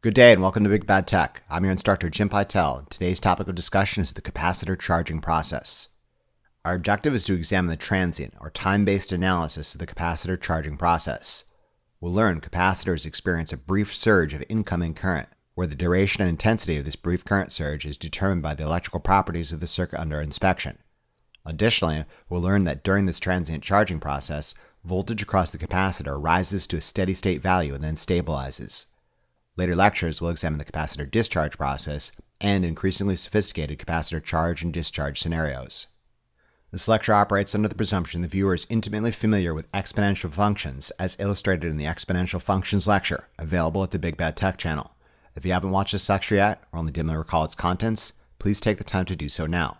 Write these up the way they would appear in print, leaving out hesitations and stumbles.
Good day and welcome to Big Bad Tech. I'm your instructor, Jim Pytel. Today's topic of discussion is the capacitor charging process. Our objective is to examine the transient or time-based analysis of the capacitor charging process. We'll learn capacitors experience a brief surge of incoming current, where the duration and intensity of this brief current surge is determined by the electrical properties of the circuit under inspection. Additionally, we'll learn that during this transient charging process, voltage across the capacitor rises to a steady state value and then stabilizes. Later lectures will examine the capacitor discharge process and increasingly sophisticated capacitor charge and discharge scenarios. This lecture operates under the presumption the viewer is intimately familiar with exponential functions as illustrated in the exponential functions lecture, available at the Big Bad Tech channel. If you haven't watched this lecture yet, or only dimly recall its contents, please take the time to do so now.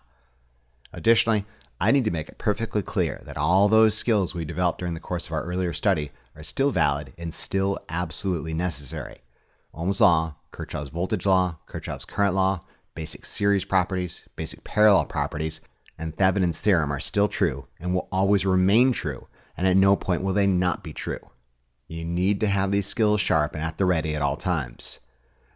Additionally, I need to make it perfectly clear that all those skills we developed during the course of our earlier study are still valid and still absolutely necessary. Ohm's law, Kirchhoff's voltage law, Kirchhoff's current law, basic series properties, basic parallel properties, and Thevenin's theorem are still true and will always remain true, and at no point will they not be true. You need to have these skills sharp and at the ready at all times.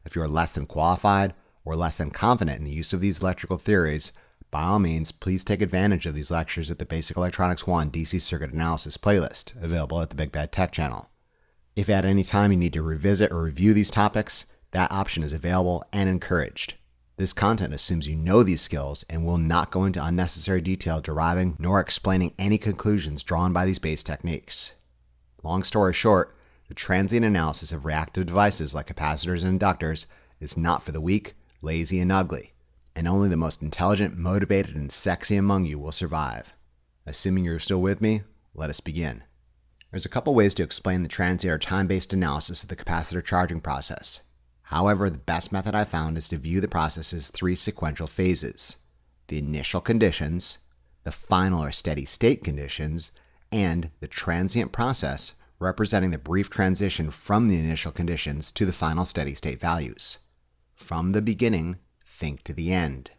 If you are less than qualified or less than confident in the use of these electrical theories, by all means, please take advantage of these lectures at the Basic Electronics 1 DC Circuit Analysis playlist, available at the Big Bad Tech channel. If at any time you need to revisit or review these topics, that option is available and encouraged. This content assumes you know these skills and will not go into unnecessary detail deriving nor explaining any conclusions drawn by these base techniques. Long story short, the transient analysis of reactive devices like capacitors and inductors is not for the weak, lazy, and ugly, and only the most intelligent, motivated, and sexy among you will survive. Assuming you're still with me, let us begin. There's a couple ways to explain the transient or time-based analysis of the capacitor charging process. However, the best method I found is to view the process as three sequential phases: the initial conditions, the final or steady state conditions, and the transient process, representing the brief transition from the initial conditions to the final steady state values. From the beginning, think to the end.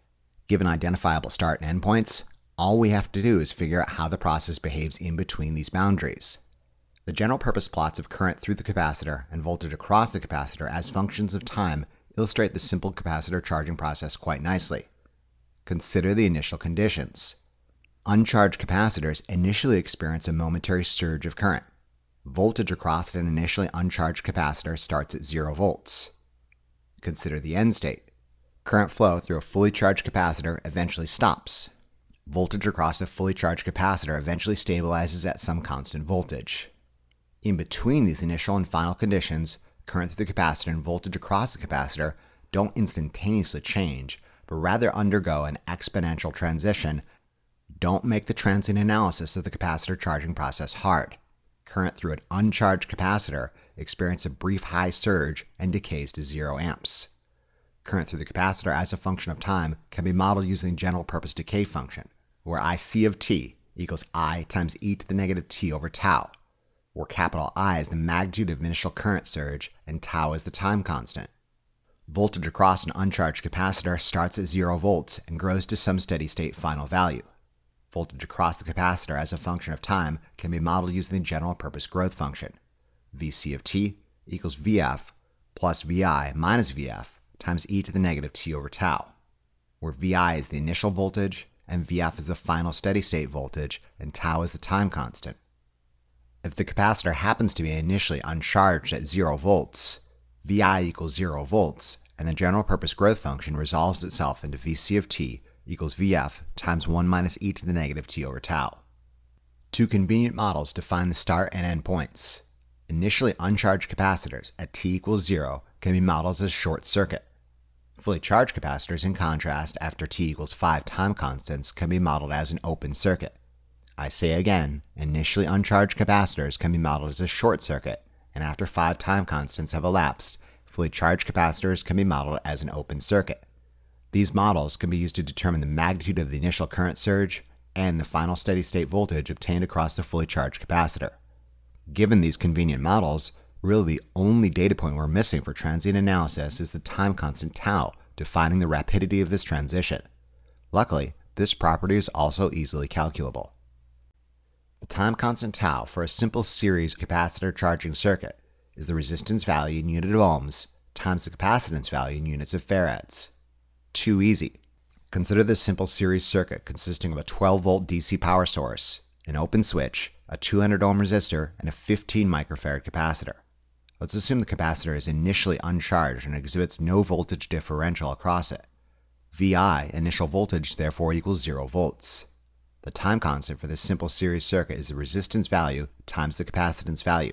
Given identifiable start and end points, all we have to do is figure out how the process behaves in between these boundaries. The general purpose plots of current through the capacitor and voltage across the capacitor as functions of time illustrate the simple capacitor charging process quite nicely. Consider the initial conditions. Uncharged capacitors initially experience a momentary surge of current. Voltage across an initially uncharged capacitor starts at 0 volts. Consider the end state. Current flow through a fully charged capacitor eventually stops. Voltage across a fully charged capacitor eventually stabilizes at some constant voltage. In between these initial and final conditions, current through the capacitor and voltage across the capacitor don't instantaneously change, but rather undergo an exponential transition. Don't make the transient analysis of the capacitor charging process hard. Current through an uncharged capacitor experiences a brief high surge and decays to 0 amps. Current through the capacitor as a function of time can be modeled using the general purpose decay function, where IC of t equals I times e to the negative t over tau, where capital I is the magnitude of initial current surge and tau is the time constant. Voltage across an uncharged capacitor starts at 0 volts and grows to some steady state final value. Voltage across the capacitor as a function of time can be modeled using the general purpose growth function. Vc of t equals Vf plus Vi minus Vf times e to the negative t over tau, where Vi is the initial voltage and Vf is the final steady state voltage and tau is the time constant. If the capacitor happens to be initially uncharged at 0 volts, Vi equals 0 volts, and the general purpose growth function resolves itself into Vc of t equals Vf times 1 minus e to the negative t over tau. Two convenient models define the start and end points. Initially uncharged capacitors at t equals 0 can be modeled as a short circuit. Fully charged capacitors, in contrast, after t equals 5 time constants can be modeled as an open circuit. I say again, initially uncharged capacitors can be modeled as a short circuit, and after 5 time constants have elapsed, fully charged capacitors can be modeled as an open circuit. These models can be used to determine the magnitude of the initial current surge and the final steady state voltage obtained across the fully charged capacitor. Given these convenient models, really the only data point we're missing for transient analysis is the time constant tau, defining the rapidity of this transition. Luckily, this property is also easily calculable. The time constant tau for a simple series capacitor charging circuit is the resistance value in unit of ohms times the capacitance value in units of farads. Too easy. Consider this simple series circuit consisting of a 12-volt DC power source, an open switch, a 200 ohm resistor, and a 15 microfarad capacitor. Let's assume the capacitor is initially uncharged and exhibits no voltage differential across it. VI, initial voltage, therefore equals 0 volts. The time constant for this simple series circuit is the resistance value times the capacitance value.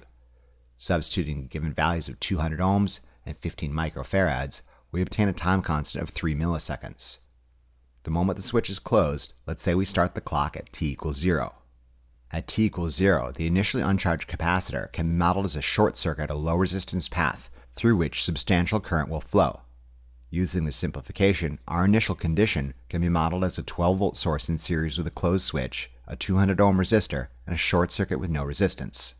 Substituting given values of 200 ohms and 15 microfarads, we obtain a time constant of 3 milliseconds. The moment the switch is closed, let's say we start the clock at t equals 0. At t equals 0, the initially uncharged capacitor can be modeled as a short circuit, a low resistance path through which substantial current will flow. Using this simplification, our initial condition can be modeled as a 12-volt source in series with a closed switch, a 200 ohm resistor, and a short circuit with no resistance.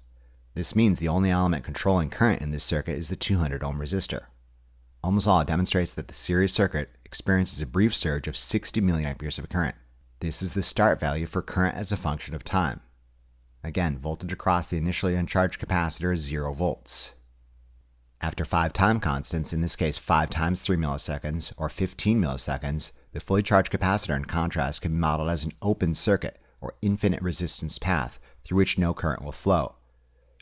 This means the only element controlling current in this circuit is the 200 ohm resistor. Ohm's law demonstrates that the series circuit experiences a brief surge of 60 milliamperes of current. This is the start value for current as a function of time. Again, voltage across the initially uncharged capacitor is 0 volts. After 5 time constants, in this case 5 times 3 milliseconds or 15 milliseconds, the fully charged capacitor in contrast can be modeled as an open circuit or infinite resistance path through which no current will flow.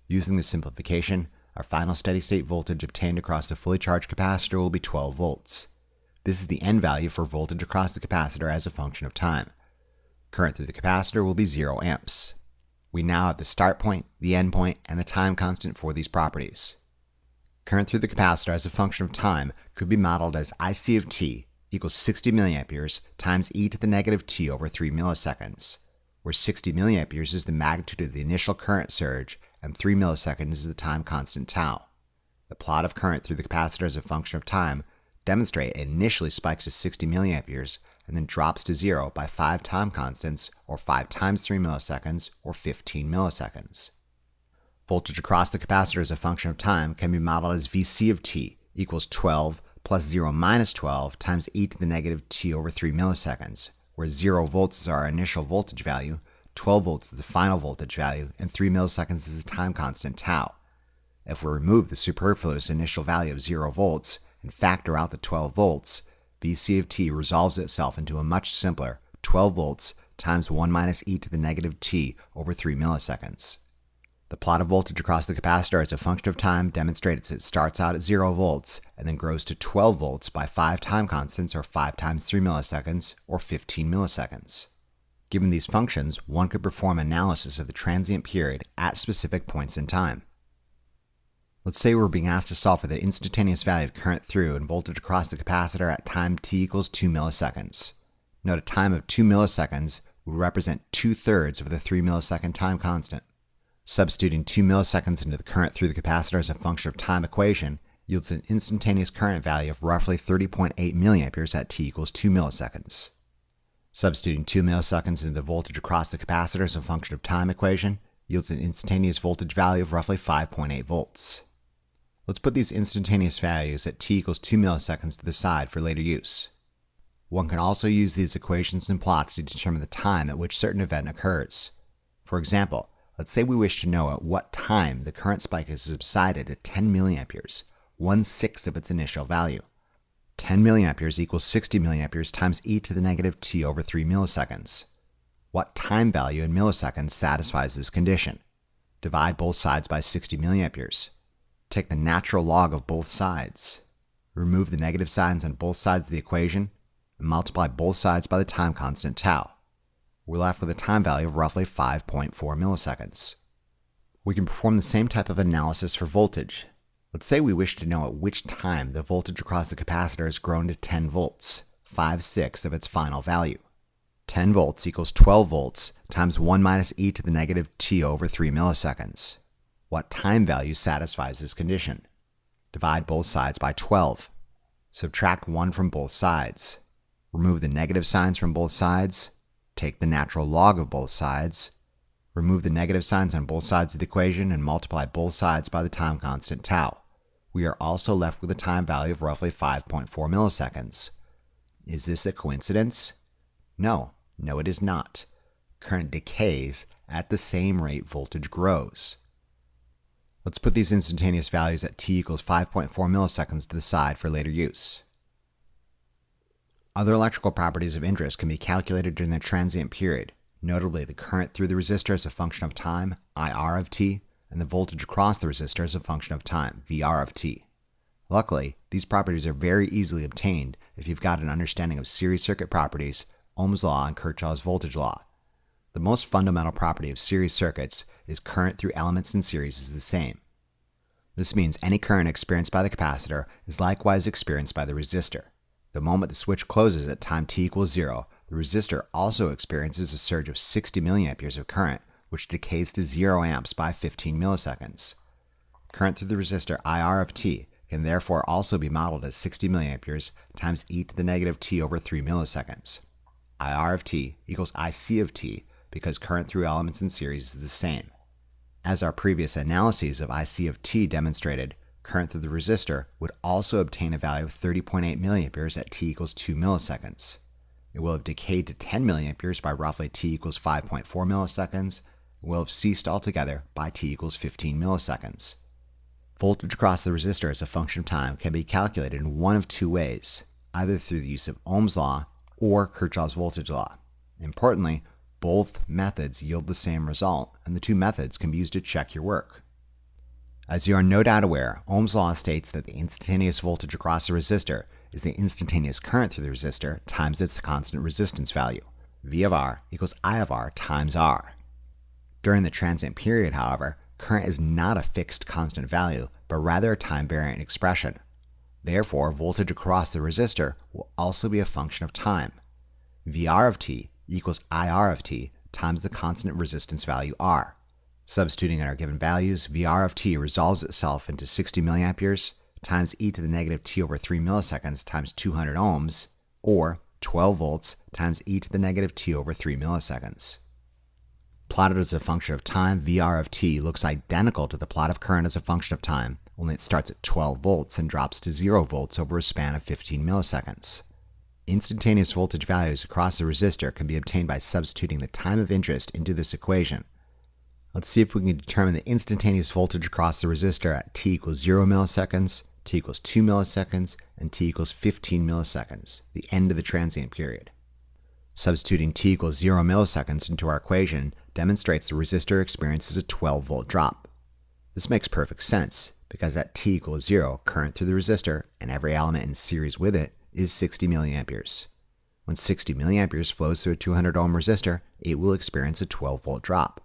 Using this simplification, our final steady-state voltage obtained across the fully charged capacitor will be 12 volts. This is the end value for voltage across the capacitor as a function of time. Current through the capacitor will be 0 amps. We now have the start point, the end point, and the time constant for these properties. Current through the capacitor as a function of time could be modeled as IC of t equals 60 milliamperes times e to the negative t over 3 milliseconds, where 60 milliamperes is the magnitude of the initial current surge and 3 milliseconds is the time constant tau. The plot of current through the capacitor as a function of time demonstrate it initially spikes to 60 milliamperes and then drops to 0 by 5 time constants, or 5 times 3 milliseconds, or 15 milliseconds. Voltage across the capacitor as a function of time can be modeled as Vc of t equals 12 plus 0 minus 12 times e to the negative t over 3 milliseconds, where 0 volts is our initial voltage value, 12 volts is the final voltage value, and 3 milliseconds is the time constant tau. If we remove the superfluous initial value of 0 volts and factor out the 12 volts, Vc of t resolves itself into a much simpler 12 volts times 1 minus e to the negative t over 3 milliseconds. The plot of voltage across the capacitor as a function of time demonstrates it starts out at 0 volts and then grows to 12 volts by 5 time constants, or 5 times 3 milliseconds, or 15 milliseconds. Given these functions, one could perform analysis of the transient period at specific points in time. Let's say we're being asked to solve for the instantaneous value of current through and voltage across the capacitor at time t equals 2 milliseconds. Note a time of 2 milliseconds would represent 2/3 of the 3 millisecond time constant. Substituting 2 milliseconds into the current through the capacitor as a function of time equation yields an instantaneous current value of roughly 30.8 milliamperes at t equals 2 milliseconds. Substituting 2 milliseconds into the voltage across the capacitor as a function of time equation yields an instantaneous voltage value of roughly 5.8 volts. Let's put these instantaneous values at t equals 2 milliseconds to the side for later use. One can also use these equations and plots to determine the time at which certain event occurs. For example, let's say we wish to know at what time the current spike has subsided to 10 milliamperes, 1/6 of its initial value. 10 milliamperes equals 60 milliamperes times e to the negative t over 3 milliseconds. What time value in milliseconds satisfies this condition? Divide both sides by 60 milliamperes. Take the natural log of both sides. Remove the negative signs on both sides of the equation and multiply both sides by the time constant tau. We're left with a time value of roughly 5.4 milliseconds. We can perform the same type of analysis for voltage. Let's say we wish to know at which time the voltage across the capacitor has grown to 10 volts, 5/6 of its final value. 10 volts equals 12 volts times 1 minus e to the negative t over 3 milliseconds. What time value satisfies this condition? Divide both sides by 12. Subtract 1 from both sides. Remove the negative signs from both sides. Take the natural log of both sides. Remove the negative signs on both sides of the equation and multiply both sides by the time constant tau. We are also left with a time value of roughly 5.4 milliseconds. Is this a coincidence? No, it is not. Current decays at the same rate voltage grows. Let's put these instantaneous values at t equals 5.4 milliseconds to the side for later use. Other electrical properties of interest can be calculated during the transient period, notably the current through the resistor as a function of time, IR of t, and the voltage across the resistor as a function of time, VR of t. Luckily, these properties are very easily obtained if you've got an understanding of series circuit properties, Ohm's law, and Kirchhoff's voltage law. The most fundamental property of series circuits is current through elements in series is the same. This means any current experienced by the capacitor is likewise experienced by the resistor. The moment the switch closes at time t equals 0, the resistor also experiences a surge of 60 milliamperes of current, which decays to 0 amps by 15 milliseconds. Current through the resistor IR of t can therefore also be modeled as 60 milliamperes times e to the negative t over 3 milliseconds. IR of t equals IC of t because current through elements in series is the same. As our previous analyses of IC of t demonstrated, current through the resistor would also obtain a value of 30.8 milliamperes at t equals 2 milliseconds. It will have decayed to 10 milliamperes by roughly t equals 5.4 milliseconds, and will have ceased altogether by t equals 15 milliseconds. Voltage across the resistor as a function of time can be calculated in one of two ways, either through the use of Ohm's law or Kirchhoff's voltage law. Importantly, both methods yield the same result, and the two methods can be used to check your work. As you are no doubt aware, Ohm's law states that the instantaneous voltage across a resistor is the instantaneous current through the resistor times its constant resistance value. V of R equals I of R times R. During the transient period, however, current is not a fixed constant value, but rather a time-variant expression. Therefore, voltage across the resistor will also be a function of time. VR of t equals IR of t times the constant resistance value R. Substituting in our given values, VR of t resolves itself into 60 milliamperes times e to the negative t over 3 milliseconds times 200 ohms, or 12 volts times e to the negative t over 3 milliseconds. Plotted as a function of time, VR of t looks identical to the plot of current as a function of time, only it starts at 12 volts and drops to 0 volts over a span of 15 milliseconds. Instantaneous voltage values across the resistor can be obtained by substituting the time of interest into this equation. Let's see if we can determine the instantaneous voltage across the resistor at t equals 0 milliseconds, t equals 2 milliseconds, and t equals 15 milliseconds, the end of the transient period. Substituting t equals 0 milliseconds into our equation demonstrates the resistor experiences a 12-volt drop. This makes perfect sense, because at t equals 0, current through the resistor, and every element in series with it, is 60 milliamperes. When 60 milliamperes flows through a 200 ohm resistor, it will experience a 12-volt drop.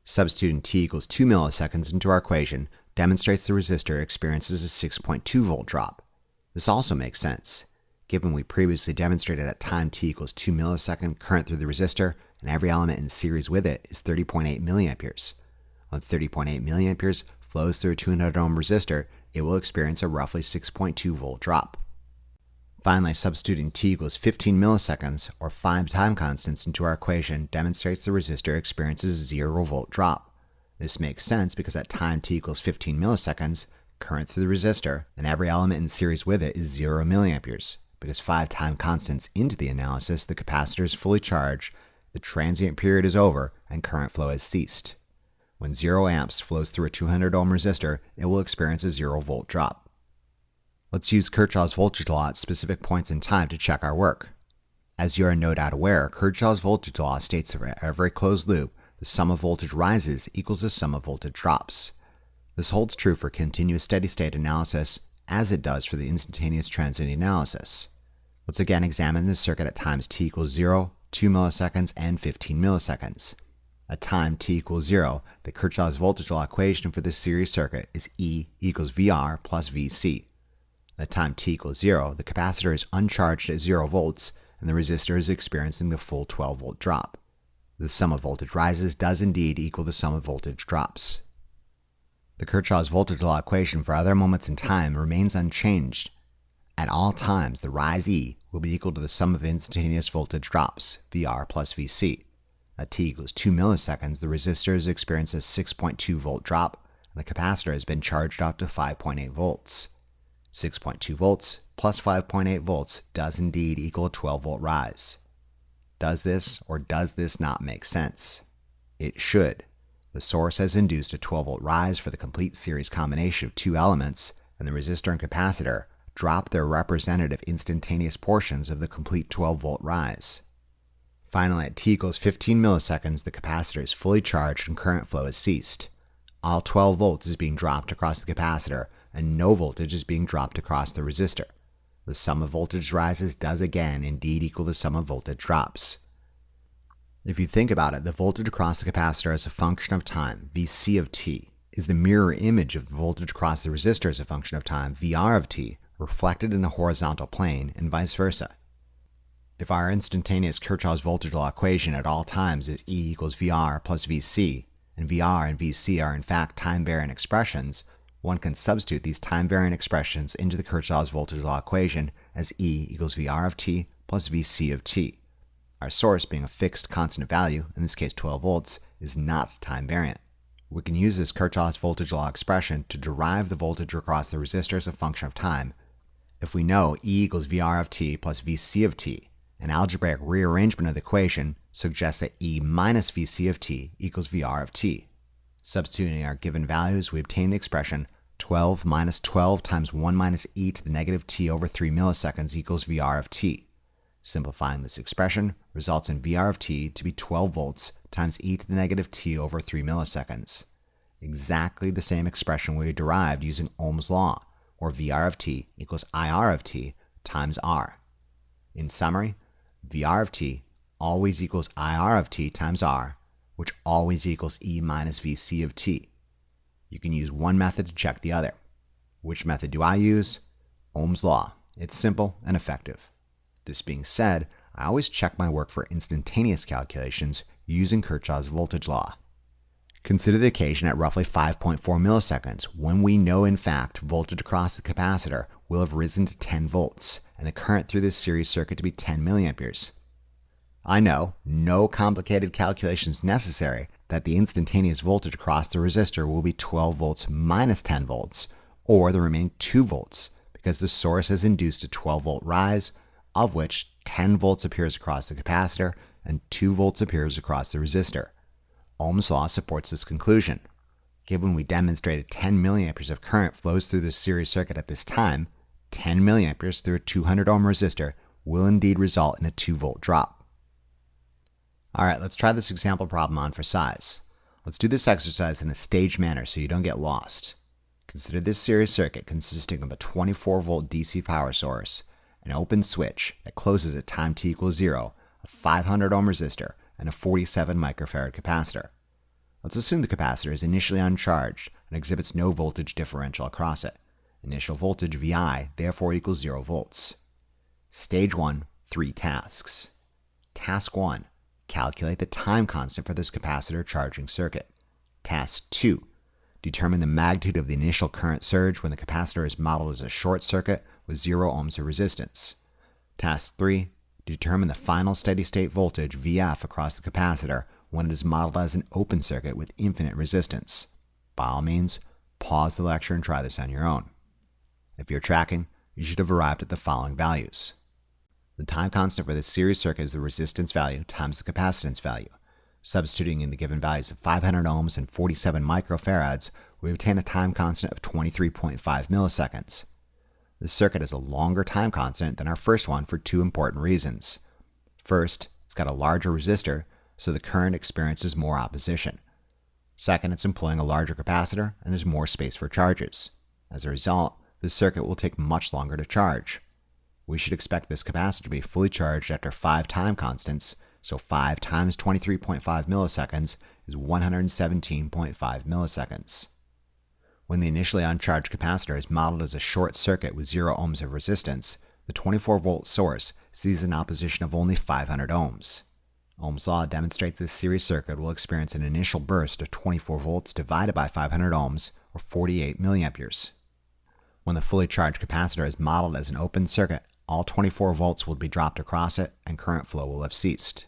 Substituting t equals 2 milliseconds into our equation demonstrates the resistor experiences a 6.2 volt drop. This also makes sense, given we previously demonstrated at time t equals 2 millisecond current through the resistor, and every element in series with it is 30.8 milliamperes. When 30.8 milliamperes flows through a 200 ohm resistor, it will experience a roughly 6.2 volt drop. Finally, substituting t equals 15 milliseconds, or 5 time constants, into our equation demonstrates the resistor experiences a 0 volt drop. This makes sense because at time t equals 15 milliseconds, current through the resistor, and every element in series with it is 0 milliamperes. Because 5 time constants into the analysis, the capacitor is fully charged, the transient period is over, and current flow has ceased. When 0 amps flows through a 200 ohm resistor, it will experience a 0 volt drop. Let's use Kirchhoff's voltage law at specific points in time to check our work. As you are no doubt aware, Kirchhoff's voltage law states that for every closed loop, the sum of voltage rises equals the sum of voltage drops. This holds true for continuous steady-state analysis, as it does for the instantaneous transient analysis. Let's again examine this circuit at times t equals 0, 2 milliseconds, and 15 milliseconds. At time t equals 0, the Kirchhoff's voltage law equation for this series circuit is E equals VR plus VC. At time t equals 0, the capacitor is uncharged at 0 volts, and the resistor is experiencing the full 12 volt drop. The sum of voltage rises does indeed equal the sum of voltage drops. The Kirchhoff's voltage law equation for other moments in time remains unchanged. At all times, the rise E will be equal to the sum of instantaneous voltage drops, VR plus VC. At t equals 2 milliseconds, the resistor has experienced a 6.2 volt drop, and the capacitor has been charged up to 5.8 volts. 6.2 volts plus 5.8 volts does indeed equal a 12 volt rise. Does this or does this not make sense? It should. The source has induced a 12-volt rise for the complete series combination of two elements, and the resistor and capacitor drop their representative instantaneous portions of the complete 12-volt rise. Finally, at t equals 15 milliseconds, the capacitor is fully charged and current flow has ceased. All 12 volts is being dropped across the capacitor, and no voltage is being dropped across the resistor. The sum of voltage rises does again indeed equal the sum of voltage drops. If you think about it, the voltage across the capacitor as a function of time, Vc of t, is the mirror image of the voltage across the resistor as a function of time, Vr of t, reflected in a horizontal plane, and vice versa. If our instantaneous Kirchhoff's voltage law equation at all times is E equals Vr plus Vc, and Vr and Vc are in fact time-varying expressions, one can substitute these time-varying expressions into the Kirchhoff's voltage law equation as E equals Vr of t plus Vc of t. Our source, being a fixed constant value, in this case 12 volts, is not time-variant. We can use this Kirchhoff's voltage law expression to derive the voltage across the resistor as a function of time. If we know E equals Vr of t plus Vc of t, an algebraic rearrangement of the equation suggests that E minus Vc of t equals Vr of t. Substituting our given values, we obtain the expression 12 minus 12 times 1 minus e to the negative t over 3 milliseconds equals Vr of t. Simplifying this expression results in Vr of t to be 12 volts times e to the negative t over 3 milliseconds. Exactly the same expression we derived using Ohm's law, where Vr of t equals IR of t times R. In summary, Vr of t always equals IR of t times R, which always equals E minus Vc of t. You can use one method to check the other. Which method do I use? Ohm's law. It's simple and effective. This being said, I always check my work for instantaneous calculations using Kirchhoff's voltage law. Consider the occasion at roughly 5.4 milliseconds, when we know in fact voltage across the capacitor will have risen to 10 volts, and the current through this series circuit to be 10 milliamperes. I know, no complicated calculations necessary, that the instantaneous voltage across the resistor will be 12 volts minus 10 volts, or the remaining 2 volts, because the source has induced a 12-volt rise, of which 10 volts appears across the capacitor and 2 volts appears across the resistor. Ohm's law supports this conclusion. Given we demonstrated 10 milliamperes of current flows through this series circuit at this time, 10 milliamperes through a 200 ohm resistor will indeed result in a 2-volt drop. Alright, let's try this example problem on for size. Let's do this exercise in a staged manner so you don't get lost. Consider this series circuit consisting of a 24-volt DC power source, an open switch that closes at time t equals 0, a 500 ohm resistor, and a 47 microfarad capacitor. Let's assume the capacitor is initially uncharged and exhibits no voltage differential across it. Initial voltage Vi therefore equals 0 volts. Stage 1, 3 tasks. Task 1, calculate the time constant for this capacitor charging circuit. Task 2, determine the magnitude of the initial current surge when the capacitor is modeled as a short circuit with 0 ohms of resistance. Task 3, determine the final steady-state voltage Vf across the capacitor when it is modeled as an open circuit with infinite resistance. By all means, pause the lecture and try this on your own. If you're tracking, you should have arrived at the following values. The time constant for this series circuit is the resistance value times the capacitance value. Substituting in the given values of 500 ohms and 47 microfarads, we obtain a time constant of 23.5 milliseconds. This circuit has a longer time constant than our first one for two important reasons. First, it's got a larger resistor, so the current experiences more opposition. Second, it's employing a larger capacitor, and there's more space for charges. As a result, this circuit will take much longer to charge. We should expect this capacitor to be fully charged after 5 time constants, so 5 times 23.5 milliseconds is 117.5 milliseconds. When the initially uncharged capacitor is modeled as a short circuit with 0 ohms of resistance, the 24-volt source sees an opposition of only 500 ohms. Ohm's law demonstrates this series circuit will experience an initial burst of 24 volts divided by 500 ohms, or 48 milliamperes. When the fully charged capacitor is modeled as an open circuit, all 24 volts will be dropped across it and current flow will have ceased.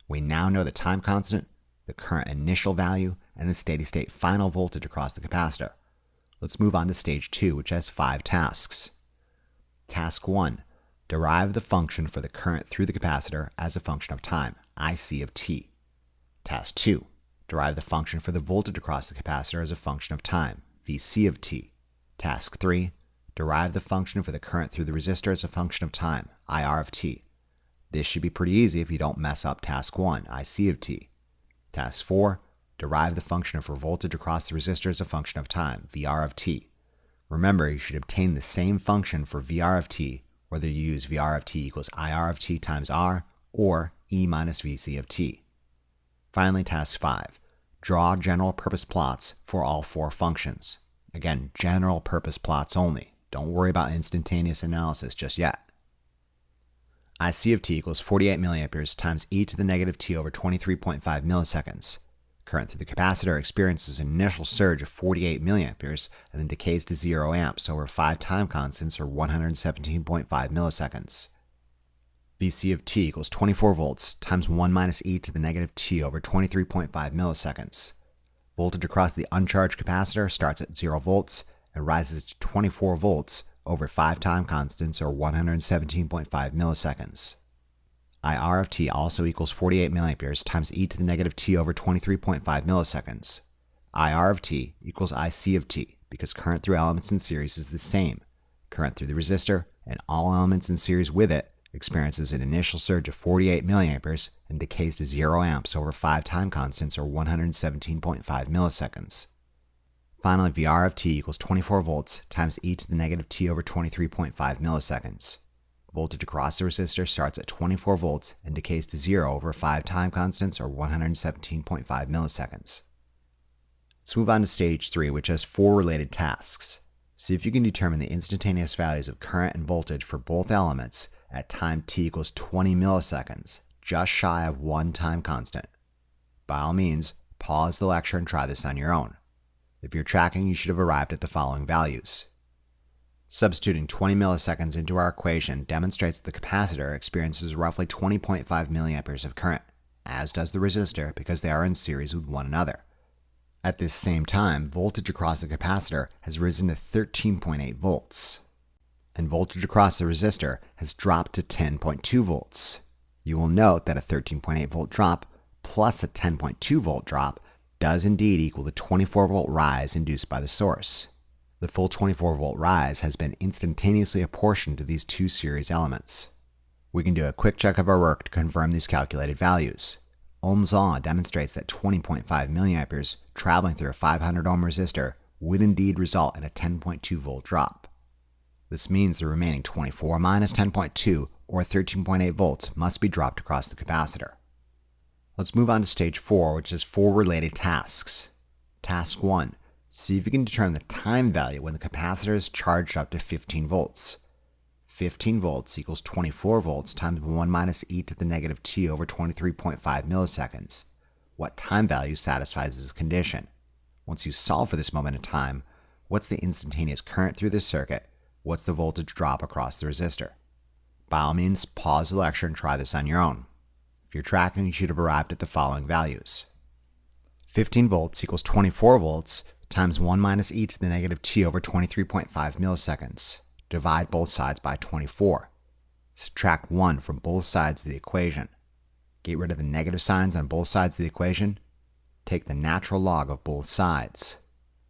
We now know the time constant, the current initial value, and the steady-state final voltage across the capacitor. Let's move on to stage 2, which has 5 tasks. Task 1, derive the function for the current through the capacitor as a function of time, IC of t. Task 2, Derive the function for the voltage across the capacitor as a function of time, Vc of t. Task 3. Derive the function for the current through the resistor as a function of time, IR of t. This should be pretty easy if you don't mess up task 1, IC of t. Task 4. Derive the function for voltage across the resistor as a function of time, VR of t. Remember, you should obtain the same function for VR of t, whether you use VR of t equals IR of t times R or E minus Vc of t. Finally, task 5. Draw general purpose plots for all 4 functions. Again, general purpose plots only. Don't worry about instantaneous analysis just yet. IC of t equals 48 milliamperes times e to the negative t over 23.5 milliseconds. Current through the capacitor experiences an initial surge of 48 milliamperes and then decays to 0 amps over 5 time constants or 117.5 milliseconds. Vc of t equals 24 volts times 1 minus e to the negative t over 23.5 milliseconds. Voltage across the uncharged capacitor starts at 0 volts and rises to 24 volts over 5 time constants or 117.5 milliseconds. IR of t also equals 48 milliamperes times e to the negative t over 23.5 milliseconds. IR of t equals IC of t because current through elements in series is the same. Current through the resistor and all elements in series with it experiences an initial surge of 48 milliamperes and decays to 0 amps over 5 time constants or 117.5 milliseconds. Finally, VR of t equals 24 volts times e to the negative t over 23.5 milliseconds. Voltage across the resistor starts at 24 volts and decays to 0 over 5 time constants or 117.5 milliseconds. Let's move on to stage 3, which has 4 related tasks. See if you can determine the instantaneous values of current and voltage for both elements at time t equals 20 milliseconds, just shy of 1 time constant. By all means, pause the lecture and try this on your own. If you're tracking, you should have arrived at the following values. Substituting 20 milliseconds into our equation demonstrates the capacitor experiences roughly 20.5 milliamperes of current, as does the resistor because they are in series with one another. At this same time, voltage across the capacitor has risen to 13.8 volts, and voltage across the resistor has dropped to 10.2 volts. You will note that a 13.8 volt drop plus a 10.2 volt drop does indeed equal the 24 volt rise induced by the source. The full 24 volt rise has been instantaneously apportioned to these 2 series elements. We can do a quick check of our work to confirm these calculated values. Ohm's law demonstrates that 20.5 milliamperes traveling through a 500 ohm resistor would indeed result in a 10.2 volt drop. This means the remaining 24 minus 10.2 or 13.8 volts must be dropped across the capacitor. Let's move on to stage 4, which has 4 related tasks. Task 1. See if you can determine the time value when the capacitor is charged up to 15 volts. 15 volts equals 24 volts times 1 minus e to the negative t over 23.5 milliseconds. What time value satisfies this condition? Once you solve for this moment in time, what's the instantaneous current through this circuit? What's the voltage drop across the resistor? By all means, pause the lecture and try this on your own. If you're tracking, you should have arrived at the following values. 15 volts equals 24 volts times 1 minus e to the negative t over 23.5 milliseconds. Divide both sides by 24. Subtract 1 from both sides of the equation. Get rid of the negative signs on both sides of the equation. Take the natural log of both sides.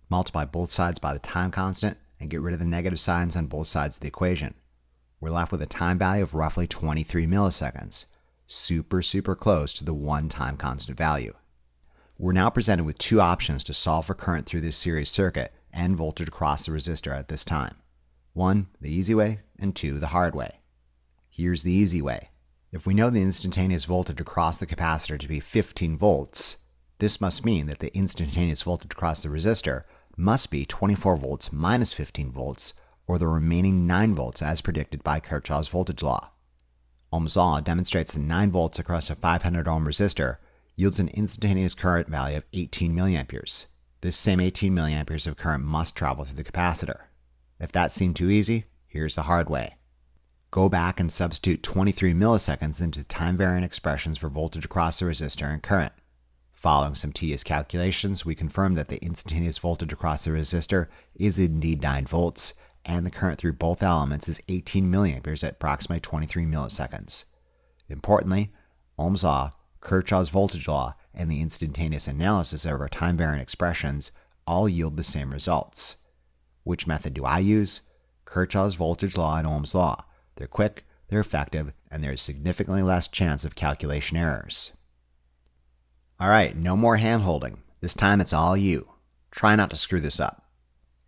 Multiply both sides by the time constant and get rid of the negative signs on both sides of the equation. We're left with a time value of roughly 23 milliseconds. Super close to the 1 time constant value. We're now presented with 2 options to solve for current through this series circuit and voltage across the resistor at this time. 1, the easy way, and 2, the hard way. Here's the easy way. If we know the instantaneous voltage across the capacitor to be 15 volts, this must mean that the instantaneous voltage across the resistor must be 24 volts minus 15 volts, or the remaining 9 volts as predicted by Kirchhoff's voltage law. Ohm's law demonstrates that 9 volts across a 500 ohm resistor yields an instantaneous current value of 18 milliamperes. This same 18 milliamperes of current must travel through the capacitor. If that seemed too easy, here's the hard way. Go back and substitute 23 milliseconds into time-varying expressions for voltage across the resistor and current. Following some tedious calculations, we confirm that the instantaneous voltage across the resistor is indeed 9 volts, and the current through both elements is 18 milliamperes at approximately 23 milliseconds. Importantly, Ohm's law, Kirchhoff's voltage law, and the instantaneous analysis of our time-varying expressions all yield the same results. Which method do I use? Kirchhoff's voltage law and Ohm's law. They're quick, they're effective, and there's significantly less chance of calculation errors. Alright, no more hand-holding. This time it's all you. Try not to screw this up.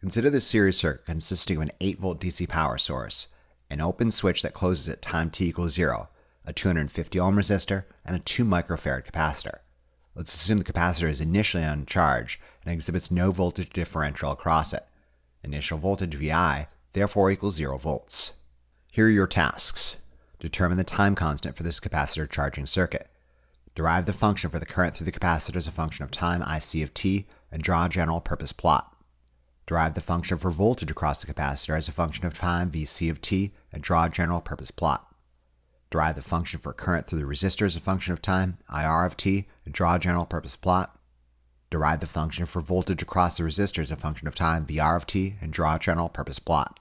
Consider this series circuit consisting of an 8-volt DC power source, an open switch that closes at time t equals 0, a 250 ohm resistor, and a 2 microfarad capacitor. Let's assume the capacitor is initially uncharged and exhibits no voltage differential across it. Initial voltage VI therefore equals 0 volts. Here are your tasks. Determine the time constant for this capacitor charging circuit. Derive the function for the current through the capacitor as a function of time IC of t and draw a general purpose plot. Derive the function for voltage across the capacitor as a function of time Vc of t and draw a general purpose plot. Derive the function for current through the resistor as a function of time IR of t and draw a general purpose plot. Derive the function for voltage across the resistor as a function of time VR of t and draw a general purpose plot.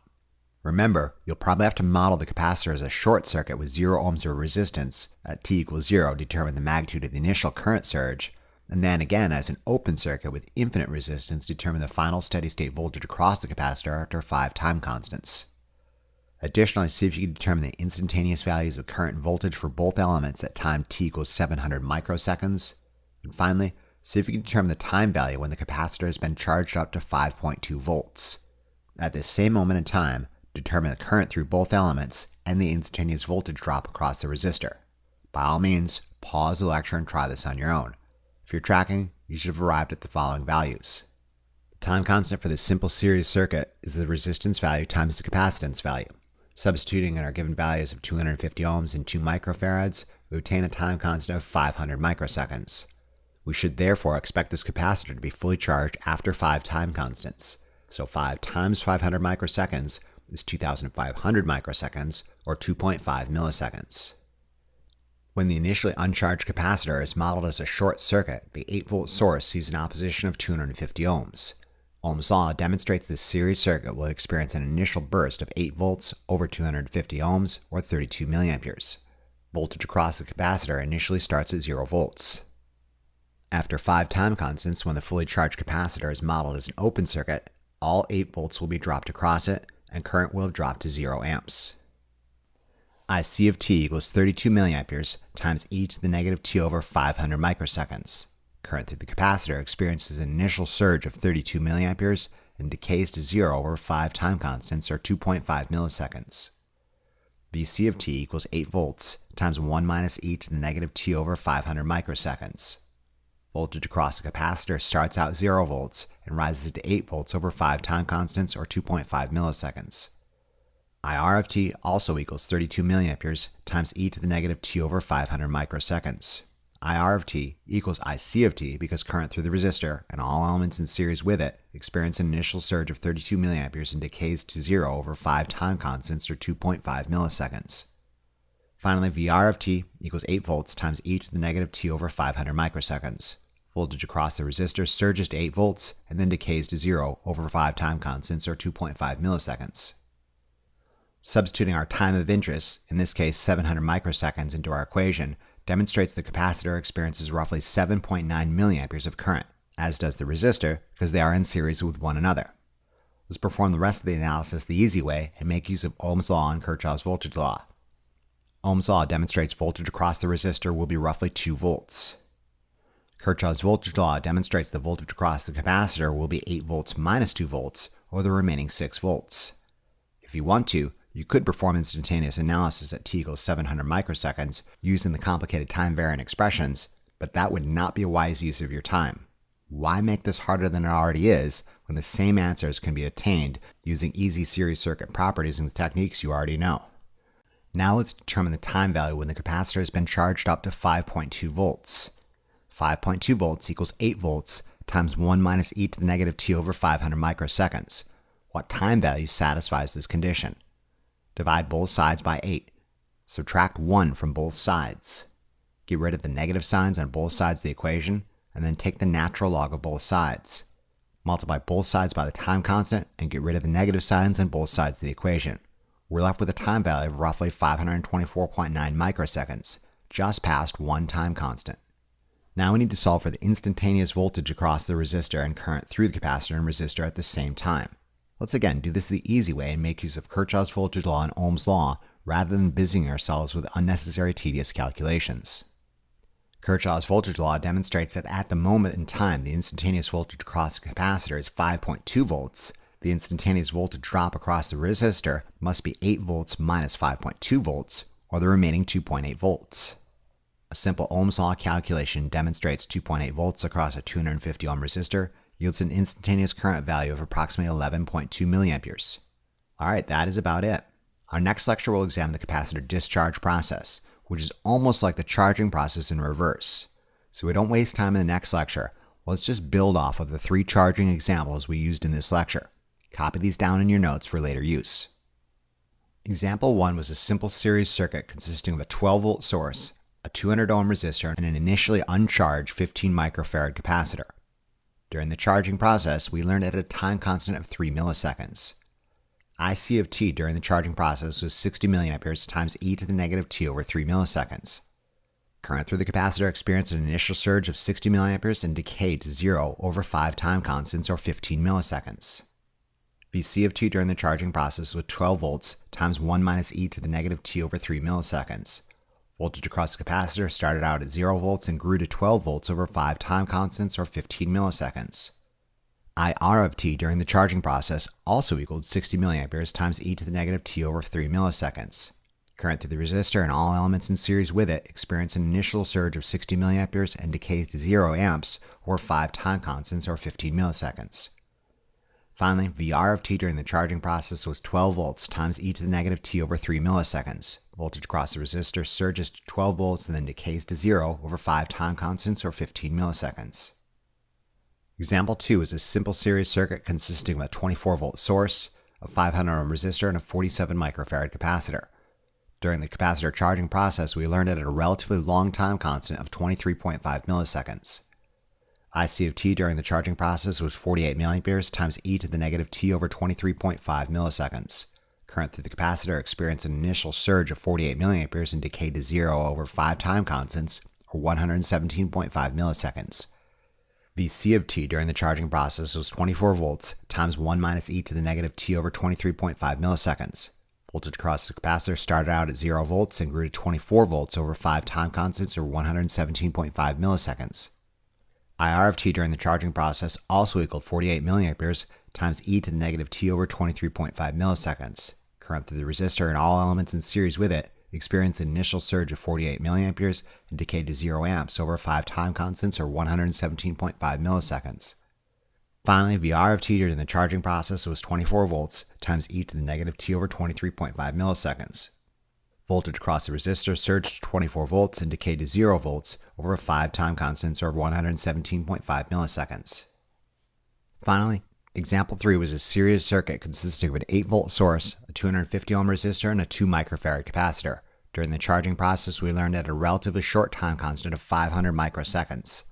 Remember, you'll probably have to model the capacitor as a short circuit with 0 ohms of resistance at t equals 0, determine the magnitude of the initial current surge, and then again as an open circuit with infinite resistance, determine the final steady state voltage across the capacitor after 5 time constants. Additionally, see if you can determine the instantaneous values of current and voltage for both elements at time t equals 700 microseconds. And finally, see if you can determine the time value when the capacitor has been charged up to 5.2 volts. At this same moment in time, determine the current through both elements and the instantaneous voltage drop across the resistor. By all means, pause the lecture and try this on your own. If you're tracking, you should have arrived at the following values. The time constant for this simple series circuit is the resistance value times the capacitance value. Substituting in our given values of 250 ohms and 2 microfarads, we obtain a time constant of 500 microseconds. We should therefore expect this capacitor to be fully charged after 5 time constants. So 5 times 500 microseconds is 2,500 microseconds, or 2.5 milliseconds. When the initially uncharged capacitor is modeled as a short circuit, the 8-volt source sees an opposition of 250 ohms. Ohm's law demonstrates this series circuit will experience an initial burst of 8 volts over 250 ohms, or 32 milliamperes. Voltage across the capacitor initially starts at 0 volts. After 5 time constants, when the fully charged capacitor is modeled as an open circuit, all 8 volts will be dropped across it, and current will have dropped to 0 amps. IC of t equals 32 milliamperes times e to the negative t over 500 microseconds. Current through the capacitor experiences an initial surge of 32 milliamperes and decays to 0 over 5 time constants, or 2.5 milliseconds. Vc of t equals 8 volts times 1 minus e to the negative t over 500 microseconds. Voltage across the capacitor starts out 0 volts and rises to 8 volts over 5 time constants, or 2.5 milliseconds. IR of t also equals 32 milliamperes times e to the negative t over 500 microseconds. IR of t equals IC of t because current through the resistor and all elements in series with it experience an initial surge of 32 milliamperes and decays to 0 over 5 time constants, or 2.5 milliseconds. Finally, VR of t equals 8 volts times e to the negative t over 500 microseconds. Voltage across the resistor surges to 8 volts and then decays to 0 over 5 time constants, or 2.5 milliseconds. Substituting our time of interest, in this case 700 microseconds, into our equation demonstrates the capacitor experiences roughly 7.9 milliamperes of current, as does the resistor because they are in series with one another. Let's perform the rest of the analysis the easy way and make use of Ohm's law and Kirchhoff's voltage law. Ohm's law demonstrates voltage across the resistor will be roughly 2 volts. Kirchhoff's voltage law demonstrates the voltage across the capacitor will be 8 volts minus 2 volts, or the remaining 6 volts. If you want to, you could perform instantaneous analysis at t equals 700 microseconds using the complicated time-varying expressions, but that would not be a wise use of your time. Why make this harder than it already is when the same answers can be attained using easy series circuit properties and the techniques you already know? Now let's determine the time value when the capacitor has been charged up to 5.2 volts. 5.2 volts equals 8 volts times 1 minus e to the negative t over 500 microseconds. What time value satisfies this condition? Divide both sides by 8. Subtract 1 from both sides. Get rid of the negative signs on both sides of the equation, and then take the natural log of both sides. Multiply both sides by the time constant and get rid of the negative signs on both sides of the equation. We're left with a time value of roughly 524.9 microseconds, just past 1 time constant. Now we need to solve for the instantaneous voltage across the resistor and current through the capacitor and resistor at the same time. Let's again do this the easy way and make use of Kirchhoff's voltage law and Ohm's law rather than busying ourselves with unnecessary tedious calculations. Kirchhoff's voltage law demonstrates that at the moment in time the instantaneous voltage across the capacitor is 5.2 volts, the instantaneous voltage drop across the resistor must be 8 volts minus 5.2 volts, or the remaining 2.8 volts. A simple Ohm's law calculation demonstrates 2.8 volts across a 250 ohm resistor yields an instantaneous current value of approximately 11.2 milliamperes. Alright, that is about it. Our next lecture will examine the capacitor discharge process, which is almost like the charging process in reverse. So we don't waste time in the next lecture, let's just build off of the 3 charging examples we used in this lecture. Copy these down in your notes for later use. Example 1 was a simple series circuit consisting of a 12 volt source, a 200 ohm resistor, and an initially uncharged 15 microfarad capacitor. During the charging process, we learned at a time constant of 3 milliseconds. IC of t during the charging process was 60 milliamperes times e to the negative t over 3 milliseconds. Current through the capacitor experienced an initial surge of 60 milliamperes and decayed to 0 over 5 time constants or 15 milliseconds. Vc of t during the charging process was 12 volts times 1 minus e to the negative t over 3 milliseconds. Voltage across the capacitor started out at 0 volts and grew to 12 volts over 5 time constants or 15 milliseconds. IR of t during the charging process also equaled 60 milliamperes times e to the negative t over 3 milliseconds. Current through the resistor and all elements in series with it experienced an initial surge of 60 milliamperes and decays to 0 amps or 5 time constants or 15 milliseconds. Finally, VR of t during the charging process was 12 volts times e to the negative t over 3 milliseconds. Voltage across the resistor surges to 12 volts and then decays to 0 over 5 time constants or 15 milliseconds. Example 2 is a simple series circuit consisting of a 24 volt source, a 500 ohm resistor, and a 47 microfarad capacitor. During the capacitor charging process, we learned at a relatively long time constant of 23.5 milliseconds. IC of t during the charging process was 48 milliamperes times e to the negative t over 23.5 milliseconds. Current through the capacitor experienced an initial surge of 48 milliamperes and decayed to 0 over 5 time constants, or 117.5 milliseconds. Vc of t during the charging process was 24 volts times 1 minus e to the negative t over 23.5 milliseconds. Voltage across the capacitor started out at 0 volts and grew to 24 volts over 5 time constants, or 117.5 milliseconds. IR of t during the charging process also equaled 48 milliamperes times e to the negative t over 23.5 milliseconds. Current through the resistor and all elements in series with it experienced an initial surge of 48 milliamperes and decayed to 0 amps over 5 time constants, or 117.5 milliseconds. Finally, VR of t during the charging process was 24 volts times e to the negative t over 23.5 milliseconds. Voltage across the resistor surged to 24 volts and decayed to 0 volts over 5 time constants, or 117.5 milliseconds. Finally, example 3 was a series circuit consisting of an 8 volt source, a 250 ohm resistor, and a 2 microfarad capacitor. During the charging process, we learned at a relatively short time constant of 500 microseconds.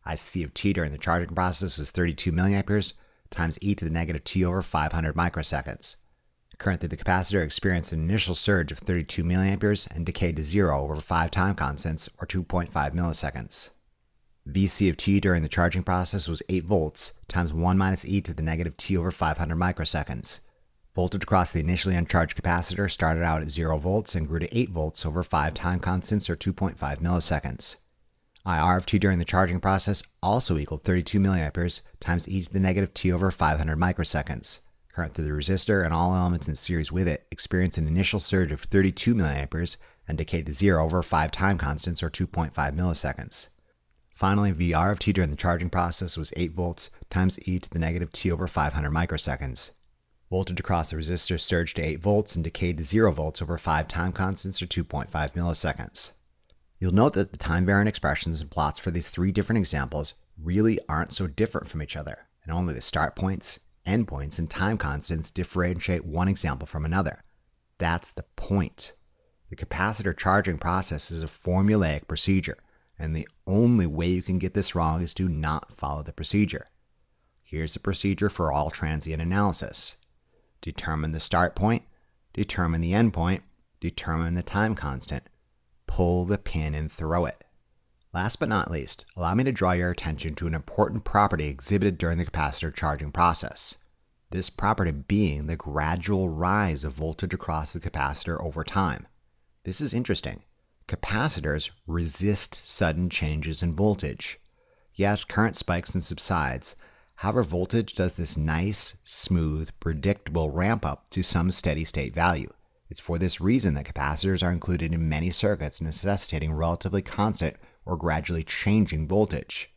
IC of t during the charging process was 32 milliamperes times e to the negative t over 500 microseconds. Current through the capacitor experienced an initial surge of 32 milliamperes and decayed to 0 over 5 time constants, or 2.5 milliseconds. Vc of t during the charging process was 8 volts times 1 minus e to the negative t over 500 microseconds. Voltage across the initially uncharged capacitor started out at 0 volts and grew to 8 volts over 5 time constants, or 2.5 milliseconds. IR of t during the charging process also equaled 32 milliamperes times e to the negative t over 500 microseconds. Current through the resistor and all elements in series with it experienced an initial surge of 32 milliamperes and decayed to 0 over 5 time constants, or 2.5 milliseconds. Finally, VR of t during the charging process was 8 volts times e to the negative t over 500 microseconds. Voltage across the resistor surged to 8 volts and decayed to 0 volts over 5 time constants, or 2.5 milliseconds. You'll note that the time-varying expressions and plots for these 3 different examples really aren't so different from each other, and only the start points, endpoints, and time constants differentiate one example from another. That's the point. The capacitor charging process is a formulaic procedure, and the only way you can get this wrong is to not follow the procedure. Here's the procedure for all transient analysis. Determine the start point, determine the end point, determine the time constant, pull the pin and throw it. Last but not least, allow me to draw your attention to an important property exhibited during the capacitor charging process. This property being the gradual rise of voltage across the capacitor over time. This is interesting. Capacitors resist sudden changes in voltage. Yes, current spikes and subsides. However, voltage does this nice, smooth, predictable ramp up to some steady state value. It's for this reason that capacitors are included in many circuits necessitating relatively constant or gradually changing voltage.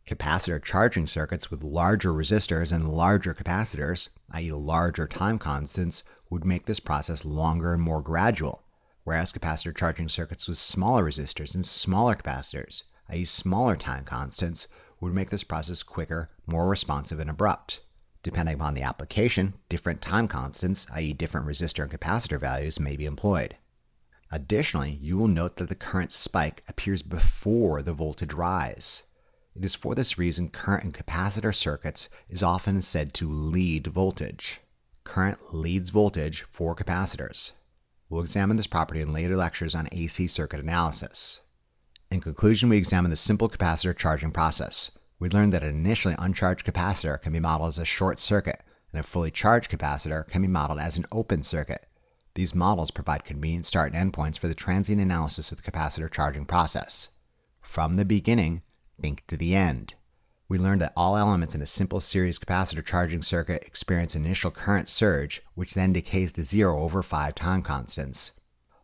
Capacitor charging circuits with larger resistors and larger capacitors, i.e. larger time constants, would make this process longer and more gradual, whereas capacitor charging circuits with smaller resistors and smaller capacitors, i.e. smaller time constants, would make this process quicker, more responsive, and abrupt. Depending upon the application, different time constants, i.e. different resistor and capacitor values, may be employed. Additionally, you will note that the current spike appears before the voltage rise. It is for this reason current in capacitor circuits is often said to lead voltage. Current leads voltage for capacitors. We'll examine this property in later lectures on AC circuit analysis. In conclusion, we examine the simple capacitor charging process. We learned that an initially uncharged capacitor can be modeled as a short circuit, and a fully charged capacitor can be modeled as an open circuit. These models provide convenient start and endpoints for the transient analysis of the capacitor charging process. From the beginning, think to the end. We learned that all elements in a simple series capacitor charging circuit experience an initial current surge, which then decays to zero over 5 time constants.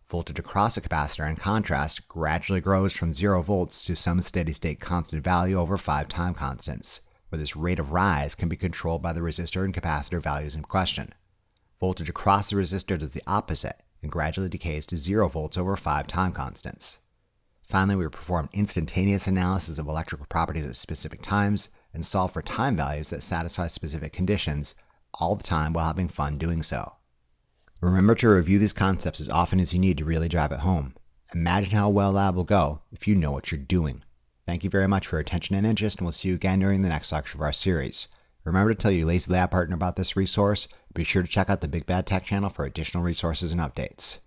Voltage across a capacitor, in contrast, gradually grows from 0 volts to some steady-state constant value over 5 time constants, where this rate of rise can be controlled by the resistor and capacitor values in question. Voltage across the resistor does the opposite and gradually decays to 0 volts over 5 time constants. Finally, we perform instantaneous analysis of electrical properties at specific times and solve for time values that satisfy specific conditions, all the time while having fun doing so. Remember to review these concepts as often as you need to really drive it home. Imagine how well lab will go if you know what you're doing. Thank you very much for your attention and interest, and we'll see you again during the next lecture of our series. Remember to tell your lazy lab partner about this resource. Be sure to check out the Big Bad Tech channel for additional resources and updates.